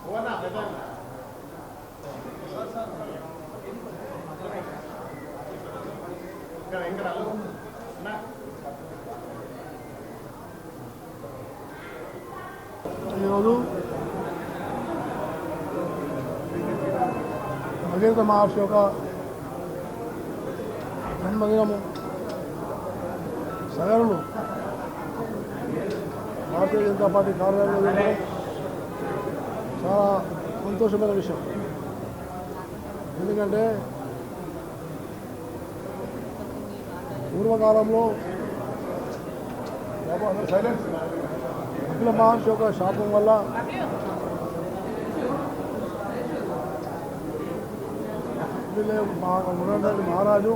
ఈరోజు భగీరథ మహర్షి యొక్క జన్మదినము సగరులు భారతీయ జనతా పార్టీ కార్యాలయంలో చాలా సంతోషమైన విషయం. ఎందుకంటే పూర్వకాలంలో అఖిల మహర్షి యొక్క శాపం వల్ల ఉన్నటువంటి మహారాజు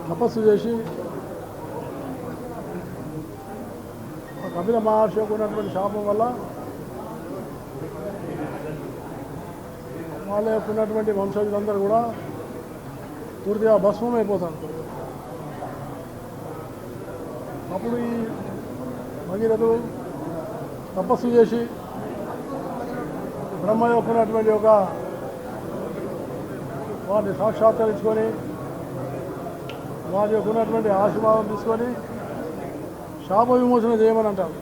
తపస్సు చేసి కపిల మహర్షి యొక్క ఉన్నటువంటి శాపం వల్ల వాళ్ళ యొక్క ఉన్నటువంటి వంశజులందరూ కూడా పూర్తిగా భస్మం అయిపోతారు. అప్పుడు ఈ భగీరథుడు తపస్సు చేసి బ్రహ్మ యొక్క ఉన్నటువంటి ఒక వారిని సాక్షాత్కరించుకొని వారి యొక్క ఉన్నటువంటి ఆశీర్వాదం తీసుకొని శాప విమోచన చేయమని అంటారు.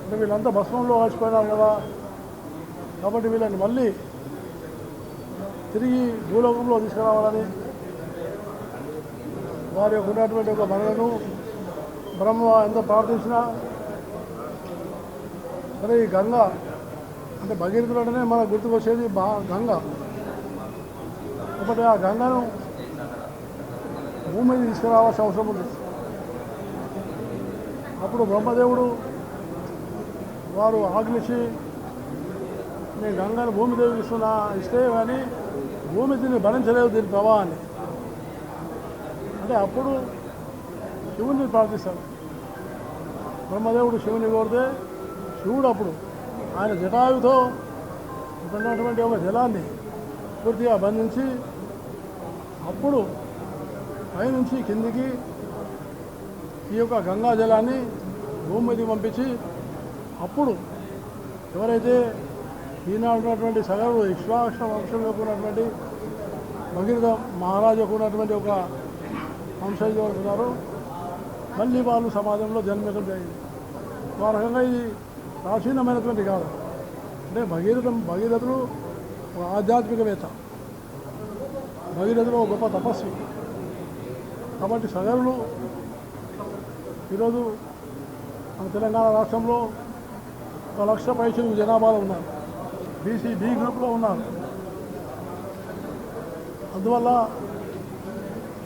అంటే వీళ్ళంతా భస్మంలో కలిసిపోయినారు కదా, కాబట్టి వీళ్ళని మళ్ళీ తిరిగి భూలోకంలో తీసుకురావాలని వారి యొక్క ఉన్నటువంటి ఒక మనలను బ్రహ్మ ఎంత ప్రార్థించినా మరి ఈ గంగ అంటే భగీరథుడు అంటేనే మనకు గుర్తుకొచ్చేది గంగ. కాబట్టి ఆ గంగను భూమి మీద తీసుకురావాల్సిన అవసరం ఉంది. అప్పుడు బ్రహ్మదేవుడు వారు ఆజ్ఞించి నేను గంగను భూమిదేవికి ఇస్తే కానీ భూమి దీన్ని భరించలేదు దీని ప్రవాహాన్ని. అంటే అప్పుడు శివుని ప్రార్థిస్తాడు. బ్రహ్మదేవుడు శివుని కోరితే శివుడు అప్పుడు ఆయన జటాయుతో ఉన్నటువంటి ఒక జలాన్ని పూర్తిగా బంధించి అప్పుడు పైనుంచి కిందికి ఈ యొక్క గంగా జలాన్ని భూమి మీదకి పంపించి అప్పుడు ఎవరైతే ఈనాడు ఉన్నటువంటి సగరుడు ఇక్ష్వాక్ష వంశంలోకి ఉన్నటువంటి భగీరథ మహారాజుకు ఉన్నటువంటి ఒక వంశజులు ఉన్నారో మళ్ళీ వాళ్ళు సమాజంలో జన్మించడం జరిగింది. ఆ రకంగా ఇది ప్రాచీనమైనటువంటి కాదు. అంటే భగీరథుడు ఒక ఆధ్యాత్మికవేత్త, భగీరథుడు ఒక గొప్ప తపస్వి. కాబట్టి సగరులు ఈరోజు మన తెలంగాణ రాష్ట్రంలో 1,00,000 పైచిలకు జనాభాలో ఉన్నారు. బీసీ డి గ్రూప్లో ఉన్నారు. అందువల్ల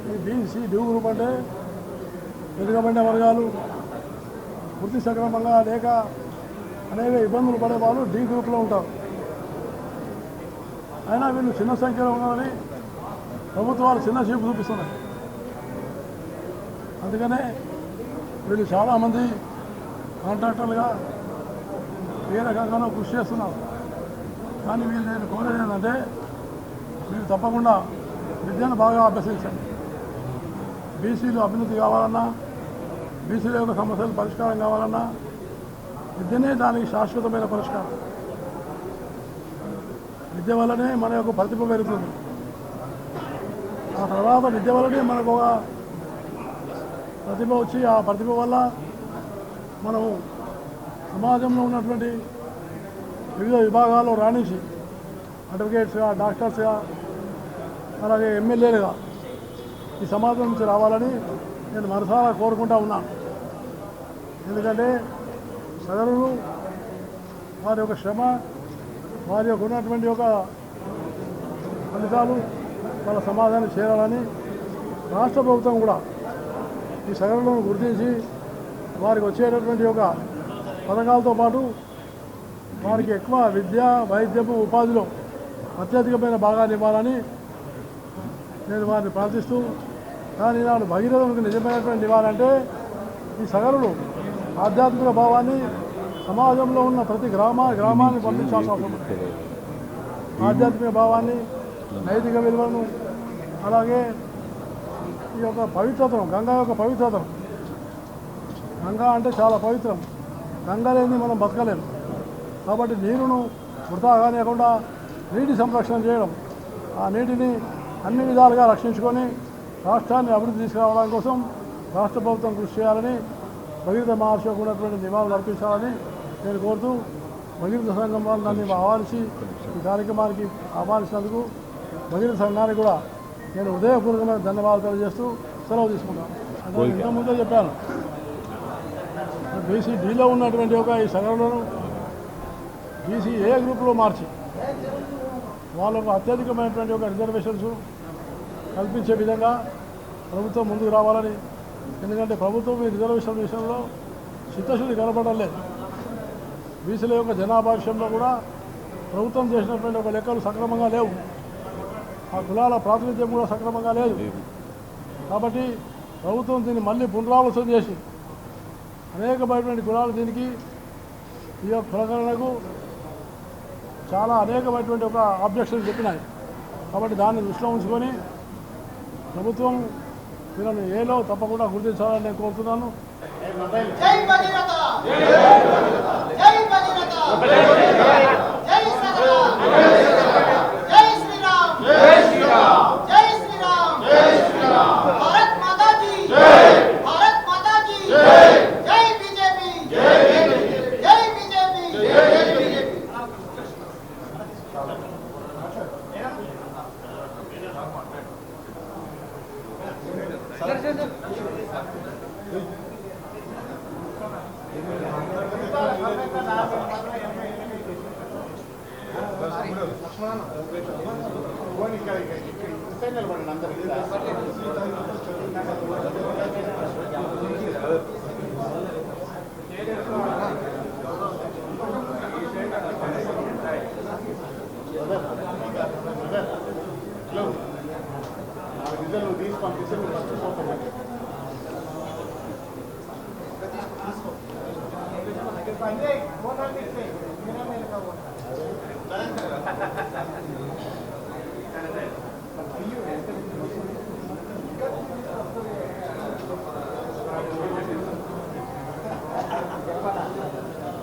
ఈ బీసీ డి గ్రూప్ అంటే వెనుకబడిన వర్గాలు వృత్తి సక్రమంగా లేక అనేక ఇబ్బందులు పడే వాళ్ళు డి గ్రూప్లో ఉంటారు. అయినా వీళ్ళు చిన్న సంఖ్యలో ఉన్నారని ప్రభుత్వాలు చిన్న చూపు చూపిస్తున్నాయి. అందుకనే వీళ్ళు చాలామంది కాంట్రాక్టర్లుగా ఏ రకంగానో కృషి చేస్తున్నారు. కానీ వీళ్ళు నేను కోరేది ఏంటంటే మీరు తప్పకుండా విద్యను బాగా అభ్యసించండి. బీసీలు అభివృద్ధి కావాలన్నా, బీసీల యొక్క సమస్యలు పరిష్కారం కావాలన్నా విద్యనే దానికి శాశ్వతమైన పరిష్కారం. విద్య వల్లనే మన యొక్క ప్రతిభ పెరుగుతుంది. ఆ తర్వాత విద్య వల్లనే మనకు ఒక ప్రతిభ వచ్చి ఆ ప్రతిభ వల్ల మనము సమాజంలో ఉన్నటువంటి వివిధ విభాగాల్లో రాణించి అడ్వకేట్స్గా, డాక్టర్స్గా, అలాగే ఎమ్మెల్యేలుగా ఈ సమాజం నుంచి రావాలని నేను మనసారా కోరుకుంటా ఉన్నాను. ఎందుకంటే సగరులు వారి యొక్క శ్రమ, వారి యొక్క ఉన్నటువంటి ఒక ఫలితాలు వాళ్ళ సమాజానికి చేరాలని రాష్ట్ర ప్రభుత్వం కూడా ఈ సగరులను గుర్తించి వారికి వచ్చేటటువంటి ఒక పథకాలతో పాటు వారికి ఎక్కువ విద్య, వైద్యము, ఉపాధిలో అత్యధికమైన భాగాన్ని ఇవ్వాలని నేను వారిని ప్రార్థిస్తూ, కానీ నాడు భగీరథునికి నిజమైనటువంటి ఇవ్వాలంటే ఈ సగరులు ఆధ్యాత్మిక భావాన్ని సమాజంలో ఉన్న ప్రతి గ్రామాన్ని పంపించాల్సిన అవసరం ఉంది. ఆధ్యాత్మిక భావాన్ని, నైతిక విలువలను, అలాగే ఈ యొక్క పవిత్రతను, గంగా యొక్క పవిత్రతను, గంగా అంటే చాలా పవిత్రం. గంగ లేని మనం బతకలేము. కాబట్టి నీరును వృధా కానివ్వకుండా నీటి సంరక్షణ చేయడం, ఆ నీటిని అన్ని విధాలుగా రక్షించుకొని రాష్ట్రాన్ని అభివృద్ధి తీసుకురావడం కోసం రాష్ట్ర ప్రభుత్వం కృషి చేయాలని, భగీరథ మహర్షికి ఉన్నటువంటి నివాళులు అర్పించాలని నేను కోరుతూ, భగీరథ సంఘం వాళ్ళు నన్ను ఆహ్వానించి ఈ కార్యక్రమానికి ఆహ్వానించినందుకు భగీరథ సంఘానికి కూడా నేను హృదయపూర్వకమైన ధన్యవాదాలు తెలియజేస్తూ సెలవు తీసుకున్నాను. అంటే ఇంతకుముందే చెప్పాను, బీసీ డీలో ఉన్నటువంటి ఈ సగరులను బీసీ ఏ గ్రూపులో మార్చి వాళ్ళకు అత్యధికమైనటువంటి రిజర్వేషన్స్ కల్పించే విధంగా ప్రభుత్వం ముందుకు రావాలని. ఎందుకంటే ప్రభుత్వం ఈ రిజర్వేషన్ విషయంలో చిత్తశుద్ధి కనపడలేదు. బీసీల యొక్క జనాభా విషయంలో కూడా ప్రభుత్వం చేసినటువంటి లెక్కలు సక్రమంగా లేవు. ఆ కులాల ప్రాతినిధ్యం కూడా సక్రమంగా లేదు. కాబట్టి ప్రభుత్వం దీన్ని మళ్ళీ పునరాలోచన చేసి అనేకమైనటువంటి కులాలు దీనికి ఈ యొక్క కులగణనకు చాలా అనేకమైనటువంటి ఆబ్జెక్షన్ చెప్పినాయి. కాబట్టి దాన్ని దృష్టిలో ఉంచుకొని ప్రభుత్వం వీళ్ళని ఏలో తప్పకుండా గుర్తించాలని నేను కోరుతున్నాను.